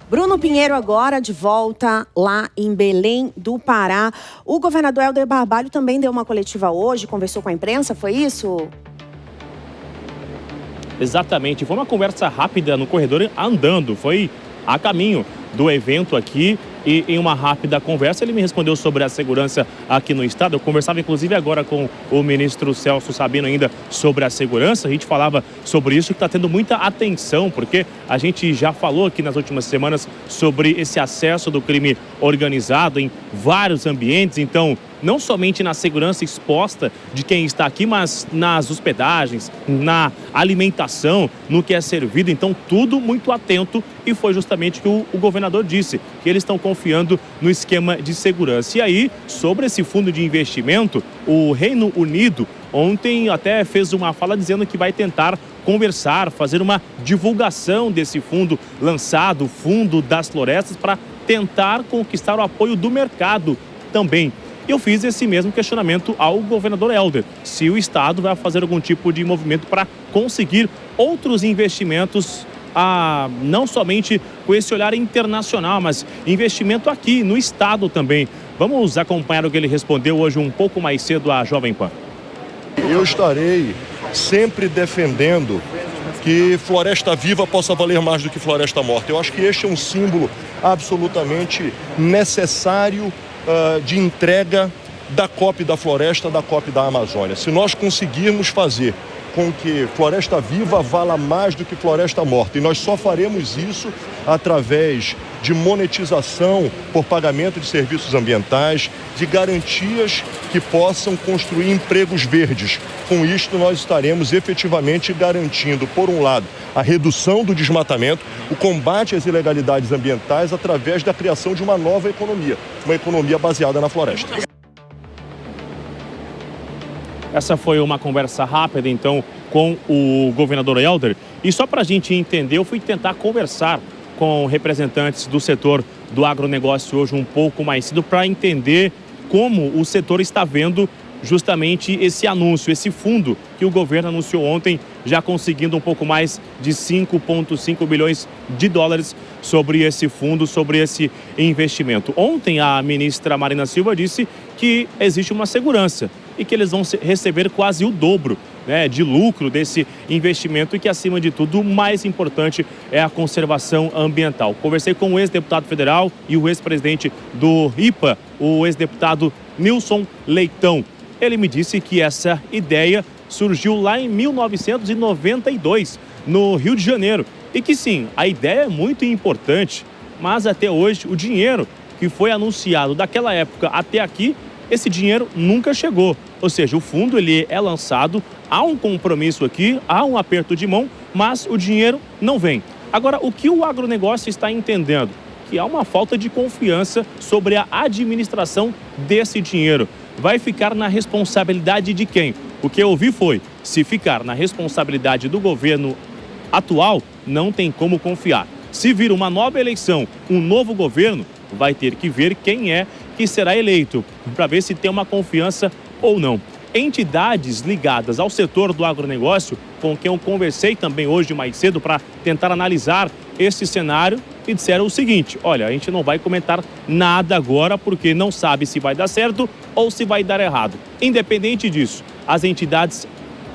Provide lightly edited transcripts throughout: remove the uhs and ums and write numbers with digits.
Bruno Pinheiro agora de volta lá em Belém do Pará. O governador Helder Barbalho também deu uma coletiva hoje, conversou com a imprensa, foi isso? Exatamente, foi uma conversa rápida no corredor andando, foi a caminho do evento aqui e em uma rápida conversa ele me respondeu sobre a segurança aqui no estado. Eu conversava inclusive agora com o ministro Celso Sabino ainda sobre a segurança. A gente falava sobre isso, que está tendo muita atenção, porque a gente já falou aqui nas últimas semanas sobre esse acesso do crime organizado em vários ambientes. Então, não somente na segurança exposta de quem está aqui, mas nas hospedagens, na alimentação, no que é servido. Então, tudo muito atento, e foi justamente o que o governador disse, que eles estão confiando no esquema de segurança. E aí, sobre esse fundo de investimento, o Reino Unido ontem até fez uma fala dizendo que vai tentar conversar, fazer uma divulgação desse fundo lançado, o Fundo das Florestas, para tentar conquistar o apoio do mercado também. Eu fiz esse mesmo questionamento ao governador Helder, se o estado vai fazer algum tipo de movimento para conseguir outros investimentos, não somente com esse olhar internacional, mas investimento aqui no estado também. Vamos acompanhar o que ele respondeu hoje um pouco mais cedo à Jovem Pan. Eu estarei sempre defendendo que floresta viva possa valer mais do que floresta morta. Eu acho que este é um símbolo absolutamente necessário de entrega da COP da Floresta, da COP da Amazônia. Se nós conseguirmos fazer com que floresta viva vala mais do que floresta morta, e nós só faremos isso através de monetização por pagamento de serviços ambientais, de garantias que possam construir empregos verdes. Com isto, nós estaremos efetivamente garantindo, por um lado, a redução do desmatamento, o combate às ilegalidades ambientais através da criação de uma nova economia, uma economia baseada na floresta. Essa foi uma conversa rápida, então, com o governador Helder. E só para a gente entender, eu fui tentar conversar com representantes do setor do agronegócio hoje um pouco mais cedo para entender como o setor está vendo justamente esse anúncio, esse fundo que o governo anunciou ontem, já conseguindo um pouco mais de 5,5 bilhões de dólares sobre esse fundo, sobre esse investimento. Ontem a ministra Marina Silva disse que existe uma segurança e que eles vão receber quase o dobro, né, de lucro desse investimento, e que, acima de tudo, o mais importante é a conservação ambiental. Conversei com o ex-deputado federal e o ex-presidente do IPA, o ex-deputado Nilson Leitão. Ele me disse que essa ideia surgiu lá em 1992, no Rio de Janeiro, e que sim, a ideia é muito importante, mas até hoje o dinheiro que foi anunciado daquela época até aqui, esse dinheiro nunca chegou. Ou seja, o fundo ele é lançado, há um compromisso aqui, há um aperto de mão, mas o dinheiro não vem. Agora, o que o agronegócio está entendendo? Que há uma falta de confiança sobre a administração desse dinheiro. Vai ficar na responsabilidade de quem? O que eu ouvi foi, se ficar na responsabilidade do governo atual, não tem como confiar. Se vir uma nova eleição, um novo governo, vai ter que ver quem é que será eleito, para ver se tem uma confiança ou não. Entidades ligadas ao setor do agronegócio, com quem eu conversei também hoje mais cedo para tentar analisar esse cenário, e disseram o seguinte: olha, a gente não vai comentar nada agora porque não sabe se vai dar certo ou se vai dar errado. Independente disso, as entidades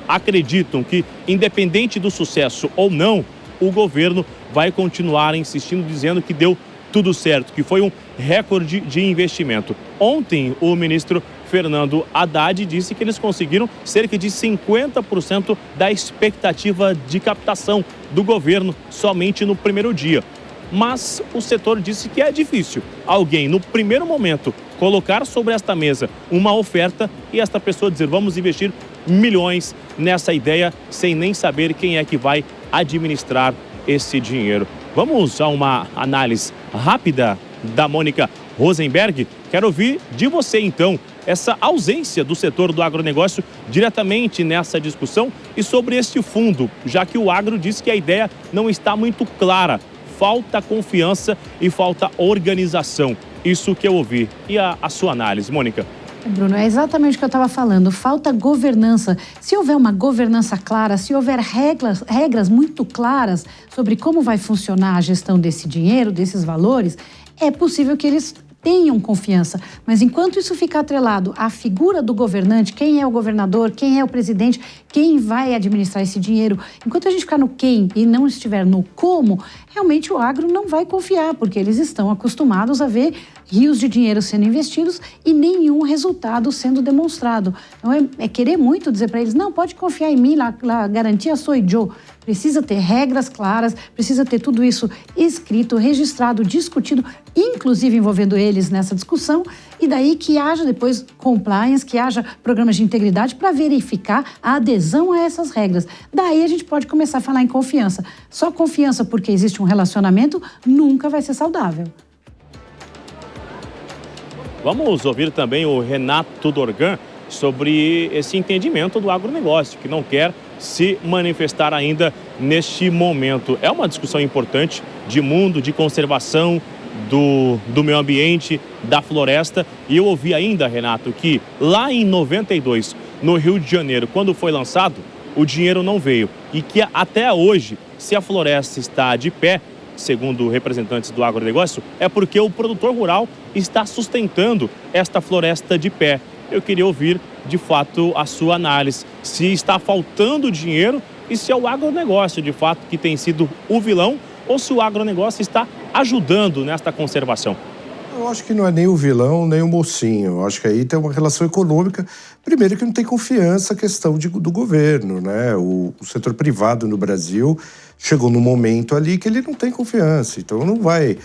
acreditam que, independente do sucesso ou não, o governo vai continuar insistindo, dizendo que deu tudo certo, que foi um recorde de investimento. Ontem, o ministro Fernando Haddad disse que eles conseguiram cerca de 50% da expectativa de captação do governo somente no primeiro dia. Mas o setor disse que é difícil alguém, no primeiro momento, colocar sobre esta mesa uma oferta e esta pessoa dizer: vamos investir milhões nessa ideia, sem nem saber quem é que vai administrar esse dinheiro. Vamos a uma análise rápida da Mônica Rosenberg. Quero ouvir de você, então, essa ausência do setor do agronegócio diretamente nessa discussão e sobre este fundo, já que o agro diz que a ideia não está muito clara. Falta confiança e falta organização. Isso que eu ouvi. E a sua análise, Mônica? Bruno, é exatamente o que eu estava falando. Falta governança. Se houver uma governança clara, se houver regras muito claras sobre como vai funcionar a gestão desse dinheiro, desses valores, é possível que eles tenham confiança. Mas enquanto isso ficar atrelado à figura do governante, quem é o governador, quem é o presidente, quem vai administrar esse dinheiro, enquanto a gente ficar no quem e não estiver no como, realmente o agro não vai confiar, porque eles estão acostumados a ver rios de dinheiro sendo investidos e nenhum resultado sendo demonstrado. Então é querer muito dizer para eles, não, pode confiar em mim, a garantia sou eu. Precisa ter regras claras, precisa ter tudo isso escrito, registrado, discutido, inclusive envolvendo eles nessa discussão, e daí que haja depois compliance, que haja programas de integridade para verificar a adesão a essas regras. Daí a gente pode começar a falar em confiança. Só confiança porque existe um relacionamento nunca vai ser saudável. Vamos ouvir também o Renato Dorgan sobre esse entendimento do agronegócio, que não quer se manifestar ainda neste momento. É uma discussão importante de mundo, de conservação do meio ambiente, da floresta. E eu ouvi ainda, Renato, que lá em 92, no Rio de Janeiro, quando foi lançado, o dinheiro não veio. E que até hoje, se a floresta está de pé, segundo representantes do agronegócio, é porque o produtor rural está sustentando esta floresta de pé. Eu queria ouvir, de fato, a sua análise. Se está faltando dinheiro e se é o agronegócio, de fato, que tem sido o vilão ou se o agronegócio está ajudando nesta conservação. Eu acho que não é nem o vilão, nem o mocinho. Eu acho que aí tem uma relação econômica. Primeiro que não tem confiança a questão do governo, né? O setor privado no Brasil chegou num momento ali que ele não tem confiança. Então não vai...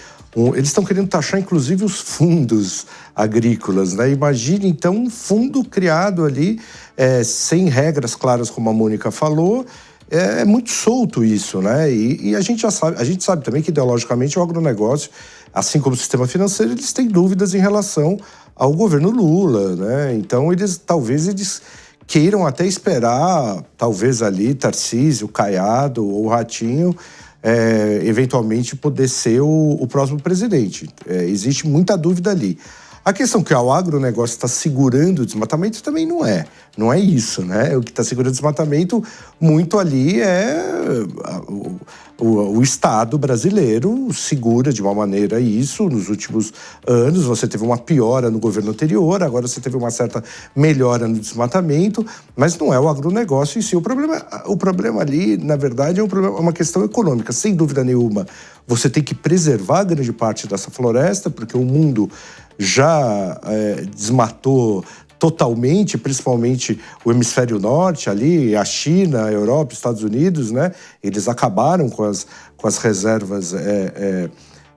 Eles estão querendo taxar, inclusive, os fundos agrícolas, né? Imagine, então, um fundo criado ali, sem regras claras, como a Mônica falou. É muito solto isso, né? E a gente sabe também que, ideologicamente, o agronegócio, assim como o sistema financeiro, eles têm dúvidas em relação ao governo Lula, né? Então, talvez eles queiram até esperar, talvez ali, Tarcísio, Caiado ou Ratinho, eventualmente poder ser o próximo presidente. Existe muita dúvida ali. A questão que o agronegócio está segurando o desmatamento também não é. Não é isso, né? O que está segurando o desmatamento muito ali o Estado brasileiro segura de uma maneira isso. Nos últimos anos você teve uma piora no governo anterior, agora você teve uma certa melhora no desmatamento, mas não é o agronegócio em si. O problema ali, na verdade, é uma questão econômica, sem dúvida nenhuma. Você tem que preservar grande parte dessa floresta, porque o mundo já desmatou totalmente, principalmente o hemisfério norte ali, a China, a Europa, os Estados Unidos, né? Eles acabaram com as reservas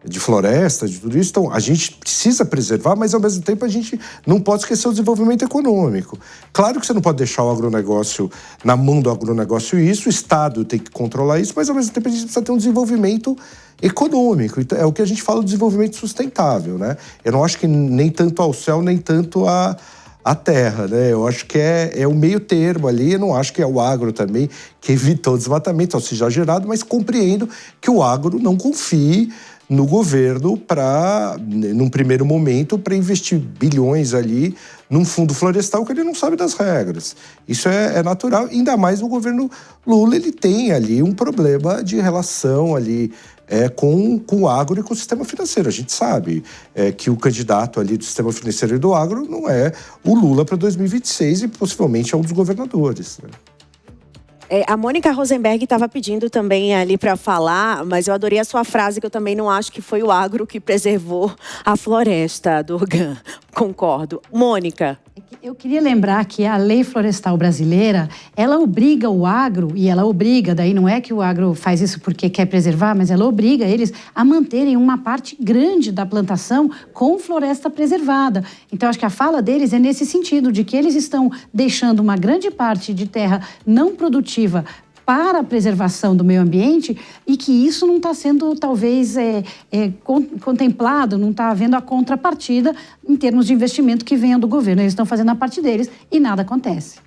de floresta, de tudo isso. Então, a gente precisa preservar, mas, ao mesmo tempo, a gente não pode esquecer o desenvolvimento econômico. Claro que você não pode deixar o agronegócio na mão do agronegócio isso, o Estado tem que controlar isso, mas, ao mesmo tempo, a gente precisa ter um desenvolvimento econômico. Então, é o que a gente fala do desenvolvimento sustentável, né? Eu não acho que nem tanto ao céu, nem tanto à terra, né? Eu acho que é o meio termo ali. Eu não acho que é o agro também que evitou o desmatamento, ou seja, gerado, mas compreendo que o agro não confie no governo num primeiro momento, para investir bilhões ali num fundo florestal que ele não sabe das regras. Isso é natural, ainda mais o governo Lula, ele tem ali um problema de relação ali com o agro e com o sistema financeiro. A gente sabe que o candidato ali do sistema financeiro e do agro não é o Lula para 2026 e possivelmente é um dos governadores, né? A Mônica Rosenberg estava pedindo também ali para falar, mas eu adorei a sua frase, que eu também não acho que foi o agro que preservou a floresta, Dorgan. Concordo. Mônica. Eu queria lembrar que a lei florestal brasileira, ela obriga o agro, e ela obriga, daí não é que o agro faz isso porque quer preservar, mas ela obriga eles a manterem uma parte grande da plantação com floresta preservada. Então, acho que a fala deles é nesse sentido, de que eles estão deixando uma grande parte de terra não produtiva para a preservação do meio ambiente e que isso não está sendo, talvez, contemplado, não está havendo a contrapartida em termos de investimento que venha do governo. Eles estão fazendo a parte deles e nada acontece.